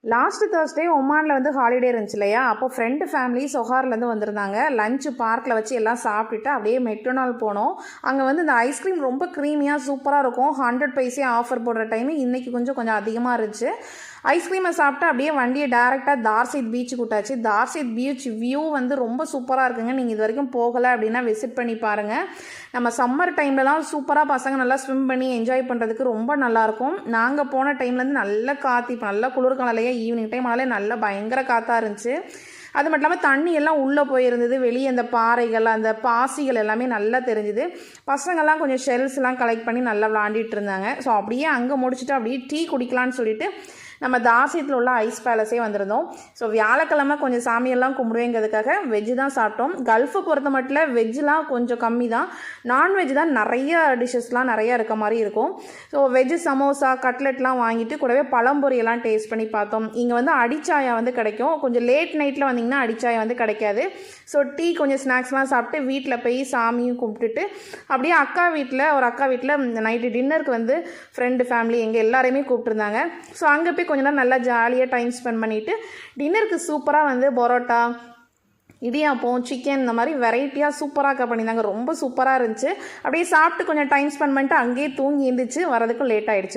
Last Thursday ஒமானில் வந்து holiday இருந்துச்சு இல்லையா, அப்போ ஃப்ரெண்டு ஃபேமிலி சொஹார்லேருந்து வந்திருந்தாங்க. லஞ்சு பார்க்கில் வச்சு எல்லாம் சாப்பிட்டுட்டு அப்படியே மெக்டொனால் போனோம். அங்கே வந்து இந்த ஐஸ்கிரீம் ரொம்ப க்ரீமியாக சூப்பராக இருக்கும். 100 பைசே ஆஃபர் போடுற டைமு இன்றைக்கி கொஞ்சம் அதிகமாக இருந்துச்சு. ஐஸ்கிரீமை சாப்பிட்டு அப்படியே வண்டியை டேரெக்டாக தார்சைட் பீச்சுக்கு விட்டாச்சு. தார்சைட் பீச் வியூ வந்து ரொம்ப சூப்பராக இருக்குங்க. நீங்கள் இது வரைக்கும் போகலை அப்படின்னா விசிட் பண்ணி பாருங்கள். நம்ம சம்மர் டைம்லலாம் சூப்பராக பசங்க நல்லா ஸ்விம் பண்ணி என்ஜாய் பண்ணுறதுக்கு ரொம்ப நல்லாயிருக்கும். நாங்கள் போன டைம்லேருந்து நல்ல காற்று, இப்போ நல்ல குளிர்காலையே ஈவினிங் டைம் ஆனாலே நல்லா பயங்கர காற்றாக இருந்துச்சு. அது மட்டும் இல்லாமல் தண்ணி எல்லாம் உள்ளே போயிருந்தது. வெளியே அந்த பாறைகள், அந்த பாசிகள் எல்லாமே நல்லா தெரிஞ்சுது. பசங்கள்லாம் கொஞ்சம் ஷெல்ஸ்லாம் கலெக்ட் பண்ணி நல்லா விளாண்டிட்டு இருந்தாங்க. ஸோ அப்படியே அங்கே முடிச்சுட்டு அப்படியே டீ குடிக்கலான்னு சொல்லிட்டு நம்ம தார்சைட்டில் உள்ள ஐஸ் பேலஸே வந்திருந்தோம். ஸோ வியாழக்கிழமை கொஞ்சம் சாமியெல்லாம் கும்பிடுவேங்கிறதுக்காக வெஜ்ஜு தான் சாப்பிட்டோம். கல்ஃபை பொறுத்த மட்டும் வெஜ்ஜெலாம் கொஞ்சம் கம்மி தான். நான்வெஜ் தான் நிறைய டிஷ்ஷஸ்லாம் நிறையா இருக்க மாதிரி இருக்கும். ஸோ வெஜ்ஜு சமோசா, கட்லெட்லாம் வாங்கிட்டு கூடவே பழம்பொரியெல்லாம் டேஸ்ட் பண்ணி பார்த்தோம். இங்கே வந்து அடிச்சாயா வந்து கிடைக்கும். கொஞ்சம் லேட் நைட்டில் வந்திங்கன்னா அடிச்சாயா வந்து கிடைக்காது. ஸோ டீ கொஞ்சம் ஸ்நாக்ஸ்லாம் சாப்பிட்டு வீட்டில் போய் சாமியும் கும்பிட்டுட்டு அப்படியே ஒரு அக்கா வீட்டில் நைட்டு டின்னருக்கு வந்து ஃப்ரெண்டு ஃபேமிலி எங்கள் எல்லாரையுமே கூப்பிட்டுருந்தாங்க. ஸோ அங்கே போய் கொஞ்ச நேரம் நல்லா ஜாலியாக டைம் ஸ்பெண்ட் பண்ணிவிட்டு டின்னருக்கு சூப்பராக வந்து பரோட்டா, இடியாப்பம், சிக்கன் இந்த மாதிரி வெரைட்டியாக சூப்பராக பண்ணியிருந்தாங்க. ரொம்ப சூப்பராக இருந்துச்சு. அப்படியே சாப்பிட்டு கொஞ்சம் டைம் ஸ்பெண்ட் பண்ணிட்டு அங்கேயே தூங்கி எழுந்திரிச்சு வரதுக்கும் லேட் ஆகிடுச்சு.